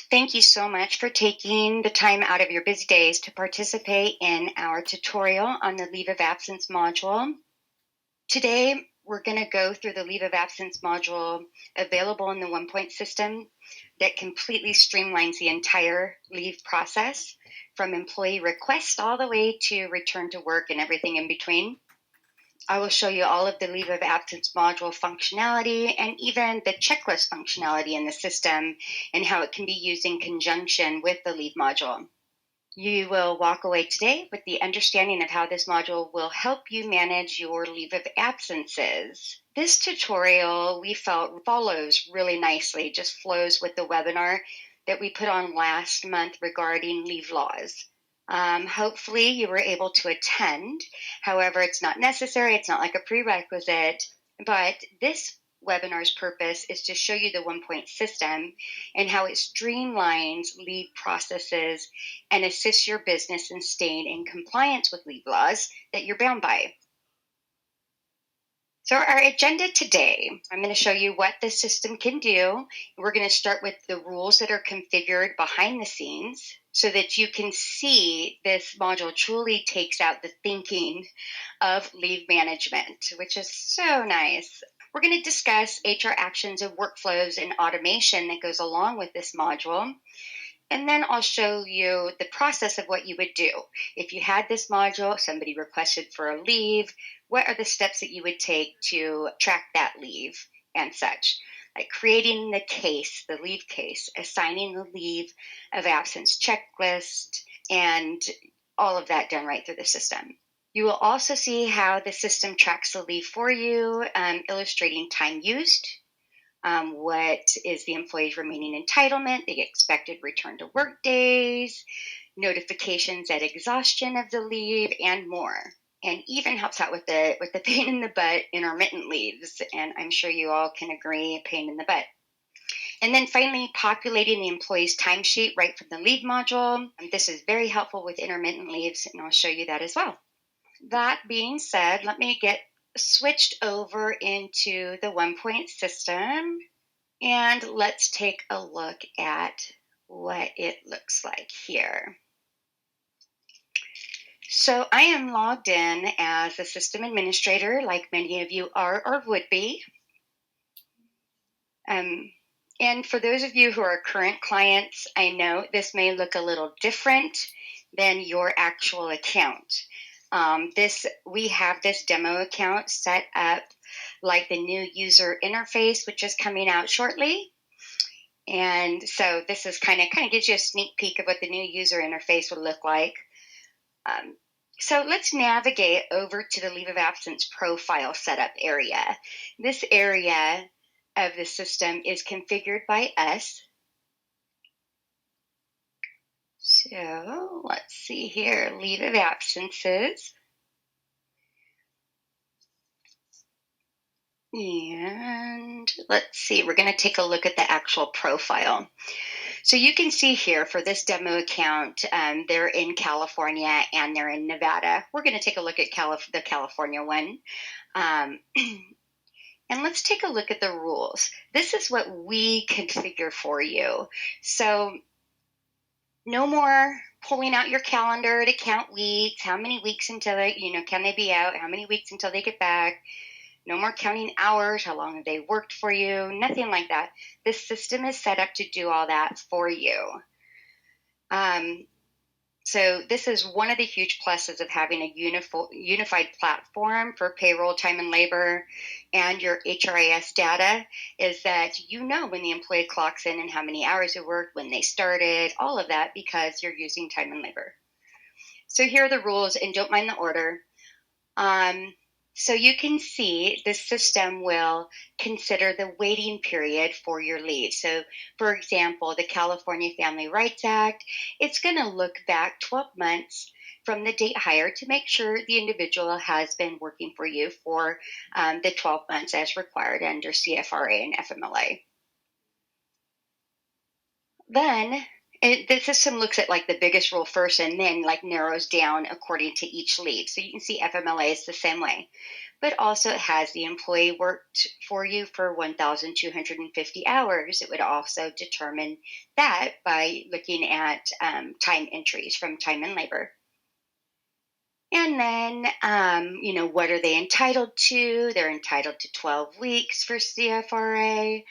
Thank you so much for taking the time out of your busy days to participate in our tutorial on the Leave of Absence module. Today, we're going to go through the Leave of Absence module available in the OnePoint system that completely streamlines the entire leave process from employee request all the way to return to work and everything in between. I will show you all of the Leave of Absence module functionality and even the checklist functionality in the system and how it can be used in conjunction with the Leave module. You will walk away today with the understanding of how this module will help you manage your leave of absences. This tutorial, we felt, follows really nicely, just flows with the webinar that we put on last month regarding leave laws. Hopefully you were able to attend. However, it's not necessary. It's not like a prerequisite, but this webinar's purpose is to show you the OnePoint system and how it streamlines leave processes and assists your business in staying in compliance with leave laws that you're bound by. So our agenda today, I'm going to show you what the system can do. We're going to start with the rules that are configured behind the scenes so that you can see this module truly takes out the thinking of leave management, which is so nice. We're going to discuss HR actions and workflows and automation that goes along with this module. And then I'll show you the process of what you would do. If you had this module, somebody requested for a leave, what are the steps that you would take to track that leave and such? Like creating the case, the leave case, assigning the leave of absence checklist, and all of that done right through the system. You will also see how the system tracks the leave for you, illustrating time used, what is the employee's remaining entitlement, the expected return to work days, notifications at exhaustion of the leave, and more. And even helps out with the pain in the butt intermittent leaves. And I'm sure you all can agree, pain in the butt. And then finally, populating the employee's timesheet right from the leave module. This is very helpful with intermittent leaves, and I'll show you that as well. That being said, let me get switched over into the OnePoint system, and let's take a look at what it looks like here. So I am logged in as a system administrator, like many of you are or would be. And for those of you who are current clients, I know this may look a little different than your actual account. We have this demo account set up like the new user interface, which is coming out shortly. And so this is kind of gives you a sneak peek of what the new user interface would look like. So let's navigate over to the Leave of Absence profile setup area. This area of the system is configured by us. So let's see here, Leave of Absences. And let's see, we're going to take a look at the actual profile. So you can see here for this demo account, they're in California and they're in Nevada. We're going to take a look at the California one. And let's take a look at the rules. This is what we configure for you. So no more pulling out your calendar to count weeks, how many weeks until can they be out, how many weeks until they get back. No more counting hours, how long have they worked for you, nothing like that. This system is set up to do all that for you. So this is one of the huge pluses of having a unified platform for payroll, time and labor, and your HRIS data is that you know when the employee clocks in and how many hours they worked, when they started, all of that because you're using time and labor. So here are the rules, and don't mind the order. So you can see the system will consider the waiting period for your leave. So, for example, the California Family Rights Act, it's going to look back 12 months from the date hired to make sure the individual has been working for you for the 12 months as required under CFRA and FMLA. Then, The system looks at like the biggest rule first and then like narrows down according to each leave. So you can see FMLA is the same way. But also it has the employee worked for you for 1,250 hours. It would also determine that by looking at time entries from time and labor. And then, what are they entitled to? They're entitled to 12 weeks for CFRA.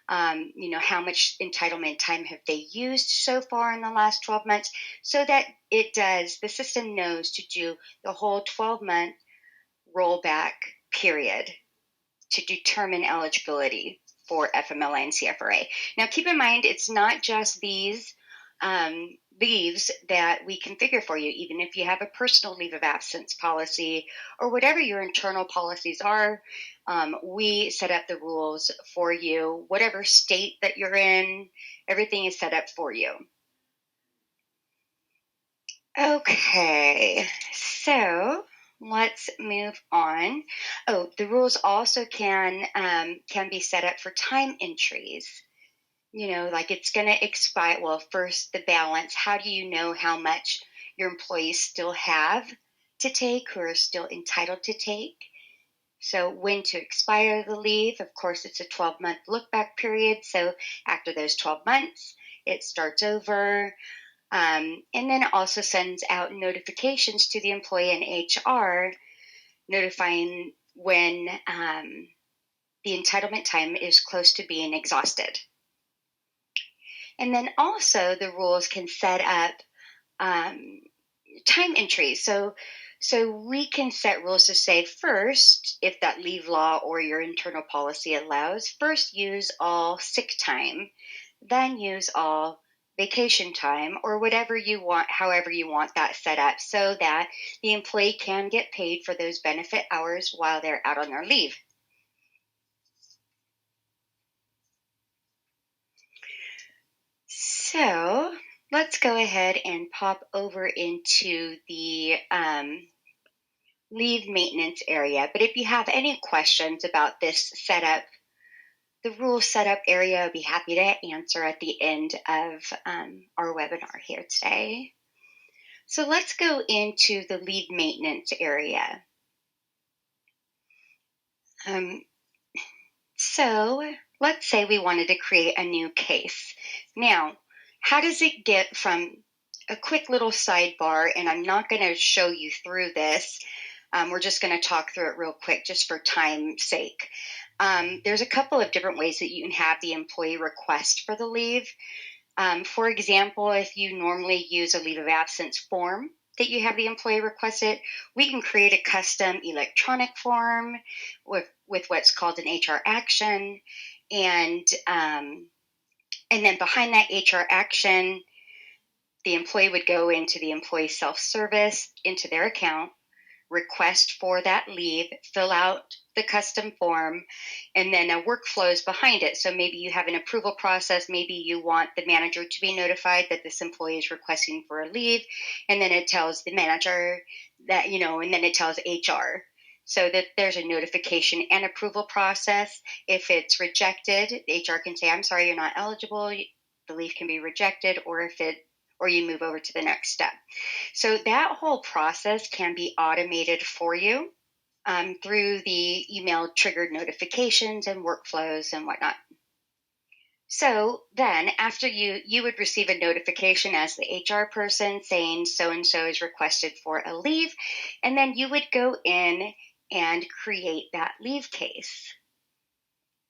How much entitlement time have they used so far in the last 12 months, so that the system knows to do the whole 12-month rollback period to determine eligibility for FMLA and CFRA. Now, keep in mind, it's not just these leaves that we configure for you. Even if you have a personal leave of absence policy or whatever your internal policies are, we set up the rules for you. Whatever state that you're in, everything is set up for you. Okay, so let's move on. Oh, the rules also can be set up for time entries. Like it's going to expire. Well, first, the balance. How do you know how much your employees still have to take, who are still entitled to take? So when to expire the leave. Of course, it's a 12-month look-back period. So after those 12 months, it starts over. And then it also sends out notifications to the employee and HR notifying when the entitlement time is close to being exhausted. And then also the rules can set up time entries. So we can set rules to say, first, if that leave law or your internal policy allows, first use all sick time, then use all vacation time, or whatever you want, however you want that set up, so that the employee can get paid for those benefit hours while they're out on their leave. So let's go ahead and pop over into the leave maintenance area. But if you have any questions about this setup, the rule setup area, I'd be happy to answer at the end of our webinar here today. So let's go into the leave maintenance area. So let's say we wanted to create a new case. Now, how does it get from a quick little sidebar, and I'm not going to show you through this. We're just going to talk through it real quick just for time's sake. There's a couple of different ways that you can have the employee request for the leave. For example, if you normally use a leave of absence form that you have the employee request it, we can create a custom electronic form with what's called an HR action. And then behind that HR action, the employee would go into the employee self-service, into their account, request for that leave, fill out the custom form, and then a workflow is behind it. So maybe you have an approval process. Maybe you want the manager to be notified that this employee is requesting for a leave, and then it tells the manager that, and then it tells HR. So that there's a notification and approval process. If it's rejected, HR can say, I'm sorry, you're not eligible. The leave can be rejected, or you move over to the next step. So that whole process can be automated for you through the email triggered notifications and workflows and whatnot. So then after you would receive a notification as the HR person saying so-and-so is requested for a leave, and then you would go in and create that leave case.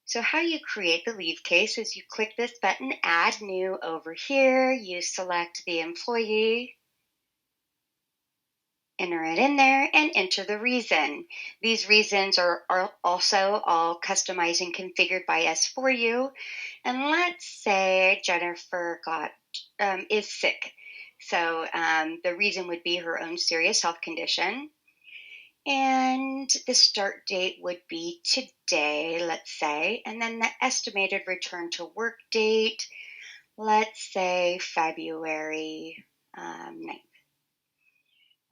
So how you create the leave case is you click this button, Add New, over here. You select the employee, enter it in there, and enter the reason. These reasons are also all customized and configured by us for you. And let's say Jennifer is sick. So the reason would be her own serious health condition. And the start date would be today, let's say, and then the estimated return to work date, let's say February 9th.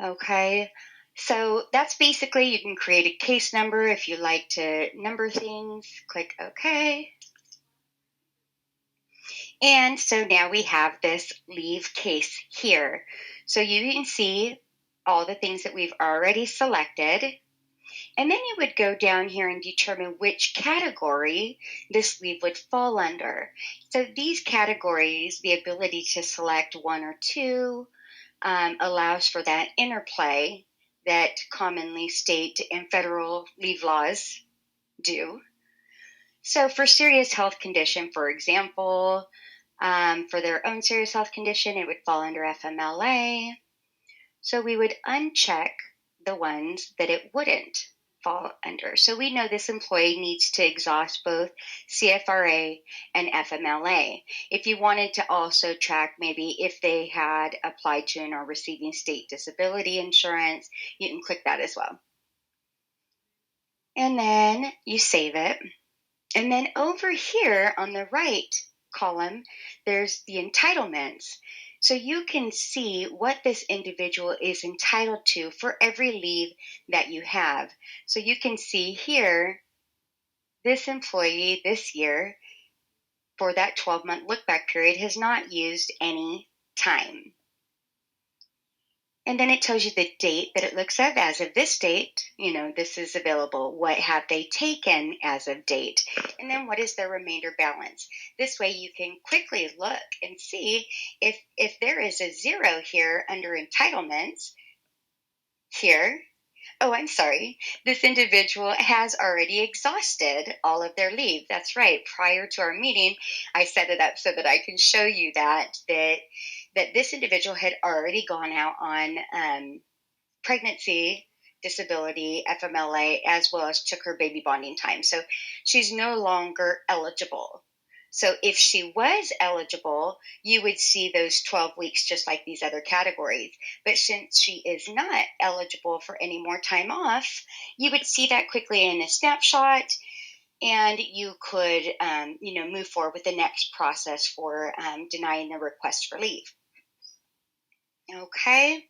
Okay, so that's basically, you can create a case number if you like to number things, click OK. And so now we have this leave case here. So you can see all the things that we've already selected. And then you would go down here and determine which category this leave would fall under. So these categories, the ability to select one or two, allows for that interplay that commonly state and federal leave laws do. So for serious health condition, for example, for their own serious health condition, it would fall under FMLA. So we would uncheck the ones that it wouldn't fall under. So we know this employee needs to exhaust both CFRA and FMLA. If you wanted to also track maybe if they had applied to and are receiving state disability insurance, you can click that as well. And then you save it. And then over here on the right column, there's the entitlements. So you can see what this individual is entitled to for every leave that you have. So you can see here, this employee this year, for that 12-month look-back period, has not used any time. And then it tells you the date that it looks at as of this date. This is available. What have they taken as of date? And then what is their remainder balance? This way you can quickly look and see if there is a 0 here under entitlements here. Oh, I'm sorry. This individual has already exhausted all of their leave. That's right. Prior to our meeting, I set it up so that I can show you that this individual had already gone out on pregnancy, disability, FMLA, as well as took her baby bonding time. So she's no longer eligible. So if she was eligible, you would see those 12 weeks just like these other categories. But since she is not eligible for any more time off, you would see that quickly in a snapshot, and you could move forward with the next process for denying the request for leave. Okay.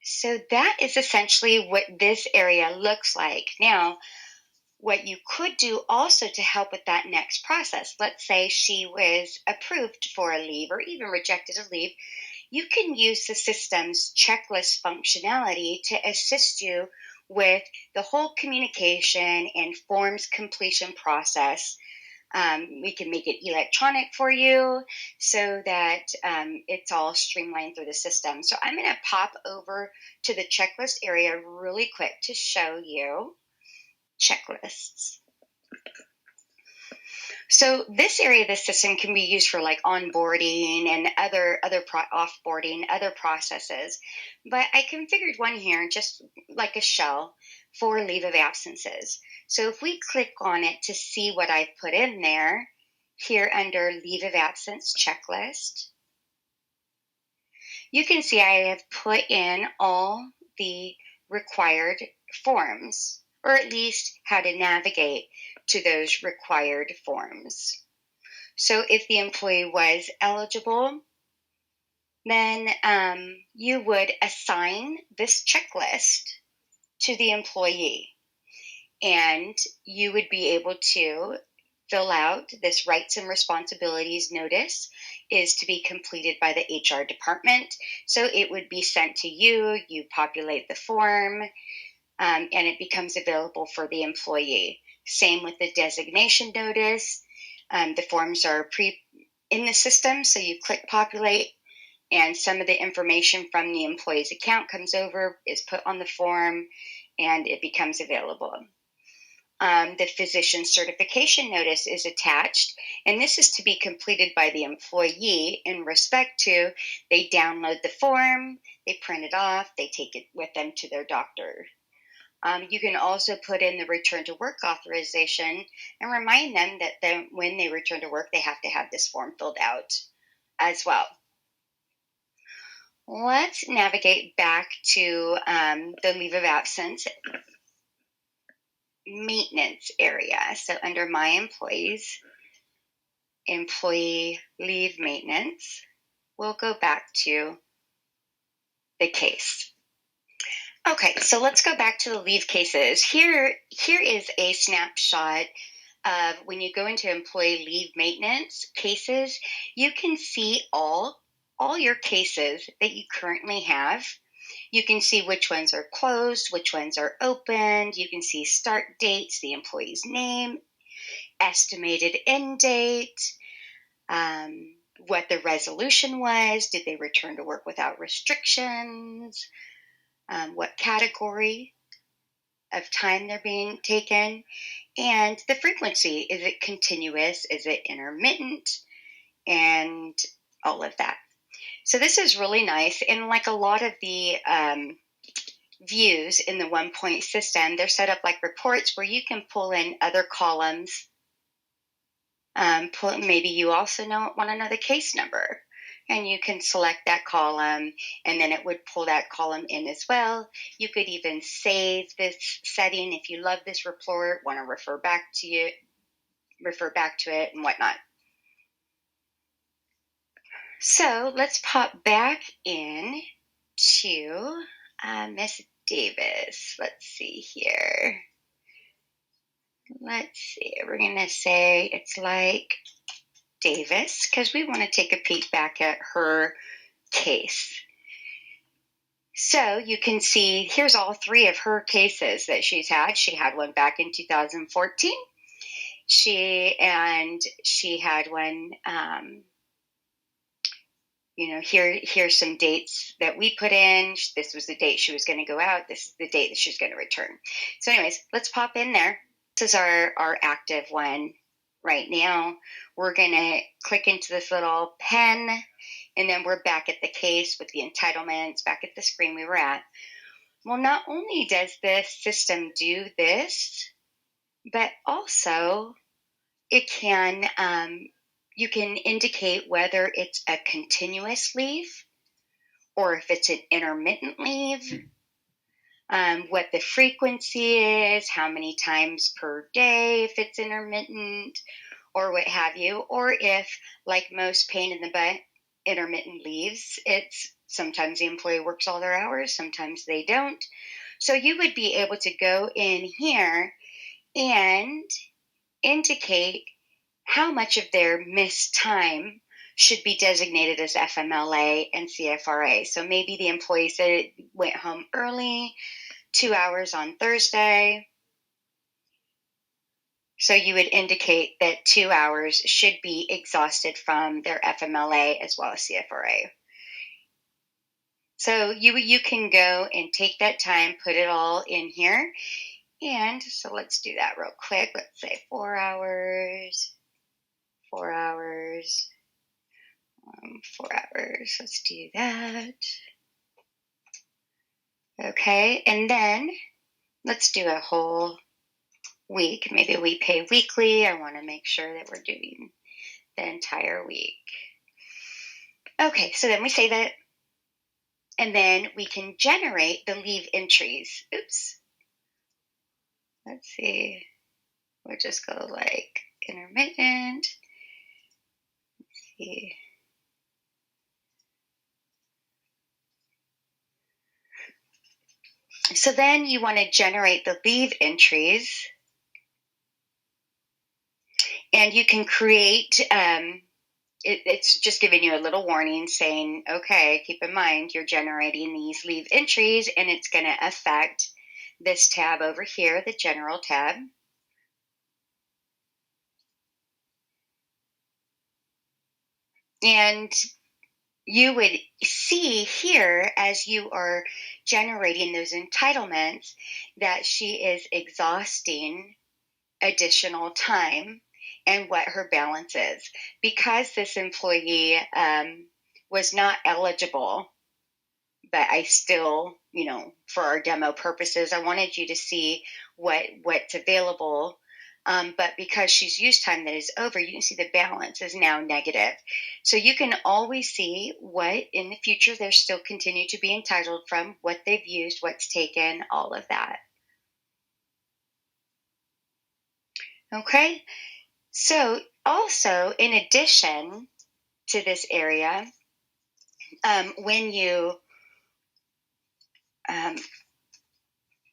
So that is essentially what this area looks like. Now, what you could do also to help with that next process, let's say she was approved for a leave or even rejected a leave, you can use the system's checklist functionality to assist you with the whole communication and forms completion process. We can make it electronic for you so that it's all streamlined through the system. So I'm going to pop over to the checklist area really quick to show you checklists. So this area of the system can be used for like onboarding and other offboarding, other processes. But I configured one here just like a shell for leave of absences. So if we click on it to see what I've put in there, here under leave of absence checklist, you can see I have put in all the required forms, or at least how to navigate to those required forms. So if the employee was eligible, then you would assign this checklist to the employee, and you would be able to fill out this rights and responsibilities notice is to be completed by the HR department. So it would be sent to you, you populate the form, and it becomes available for the employee. Same with the designation notice. The forms are in the system, so you click populate, and some of the information from the employee's account comes over, is put on the form, and it becomes available. The physician certification notice is attached, and this is to be completed by the employee in respect to they download the form, they print it off, they take it with them to their doctor. You can also put in the return to work authorization and remind them that when they return to work, they have to have this form filled out as well. Let's navigate back to the leave of absence maintenance area. So under my employees, employee leave maintenance, we'll go back to the case. Okay, so let's go back to the leave cases. Here is a snapshot of when you go into employee leave maintenance cases, you can see all your cases that you currently have. You can see which ones are closed, which ones are opened. You can see start dates, the employee's name, estimated end date, what the resolution was. Did they return to work without restrictions? What category of time they're being taken, and the frequency. Is it continuous? Is it intermittent? And all of that. So this is really nice. And like a lot of the views in the OnePoint system, they're set up like reports where you can pull in other columns. Maybe you also want to know the case number, and you can select that column, and then it would pull that column in as well. You could even save this setting if you love this report, want to refer back to it and whatnot. So let's pop back in to Miss Davis. Let's see here. Let's see. We're going to say it's like Davis because we want to take a peek back at her case. So you can see here's all three of her cases that she's had. She had one back in 2014. She had one, here's some dates that we put in. This was the date she was going to go out. This is the date that she's going to return. So anyways, let's pop in there. This is our active one right now. We're going to click into this little pen, and then we're back at the case with the entitlements, back at the screen we were at. Well, not only does this system do this, but also it can, you can indicate whether it's a continuous leave or if it's an intermittent leave, what the frequency is, how many times per day if it's intermittent, or what have you, or if, like most pain in the butt intermittent leaves, it's sometimes the employee works all their hours, sometimes they don't. So you would be able to go in here and indicate how much of their missed time should be designated as FMLA and CFRA. So maybe the employee said it went home early, 2 hours on Thursday. So you would indicate that 2 hours should be exhausted from their FMLA as well as CFRA. So you can go and take that time, put it all in here. And so let's do that real quick. Let's say 4 hours, 4 hours, 4 hours. Let's do that. Okay, and then let's do a whole week. Maybe we pay weekly. I want to make sure that we're doing the entire week. Okay, so then we save it, and then we can generate the leave entries. Oops. Let's see. We'll just go like intermittent. Let's see. So then you want to generate the leave entries, and you can create, it's just giving you a little warning saying, okay, keep in mind you're generating these leave entries and it's going to affect this tab over here, the general tab. And you would see here as you are generating those entitlements that she is exhausting additional time and what her balance is. Because this employee was not eligible, but I still, for our demo purposes, I wanted you to see what's available. But because she's used time that is over, you can see the balance is now negative. So you can always see what in the future they're still continue to be entitled from, what they've used, what's taken, all of that. Okay, so also in addition to this area, when you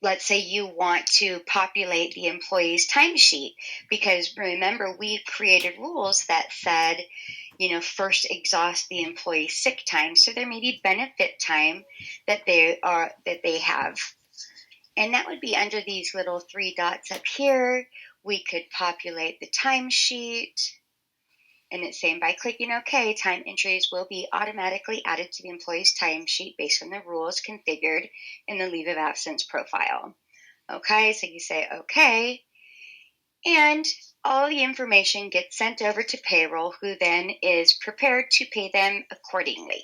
let's say you want to populate the employee's timesheet, because remember, we created rules that said, first exhaust the employee's sick time. So there may be benefit time that they have. And that would be under these little 3 dots up here. We could populate the timesheet. And it's saying by clicking OK, time entries will be automatically added to the employee's timesheet based on the rules configured in the leave of absence profile. Okay, so you say OK, and all the information gets sent over to payroll, who then is prepared to pay them accordingly.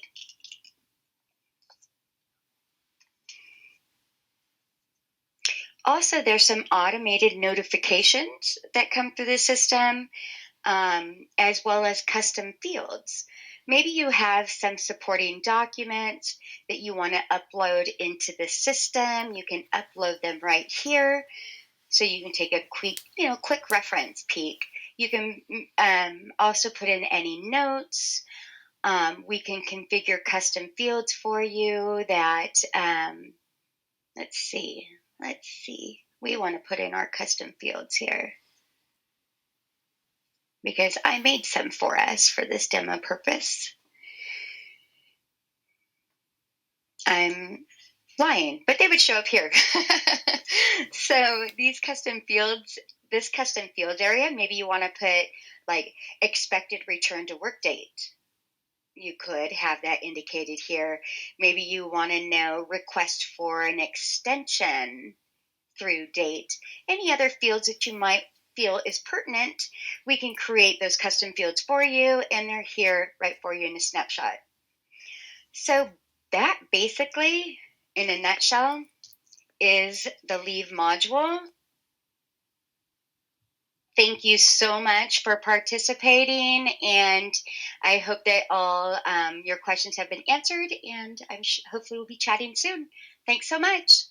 Also, there's some automated notifications that come through the system, as well as custom fields. Maybe you have some supporting documents that you want to upload into the system. You can upload them right here, so you can take a quick reference peek. You can also put in any notes. We can configure custom fields for you that, let's see. We want to put in our custom fields here, because I made some for us for this demo purpose. I'm lying, but they would show up here. So these custom fields, this custom fields area, maybe you want to put like expected return to work date. You could have that indicated here. Maybe you want to know request for an extension through date. Any other fields that you might feel is pertinent, we can create those custom fields for you, and they're here right for you in a snapshot. So that basically, in a nutshell, is the leave module. Thank you so much for participating, and I hope that all your questions have been answered, and hopefully we'll be chatting soon. Thanks so much.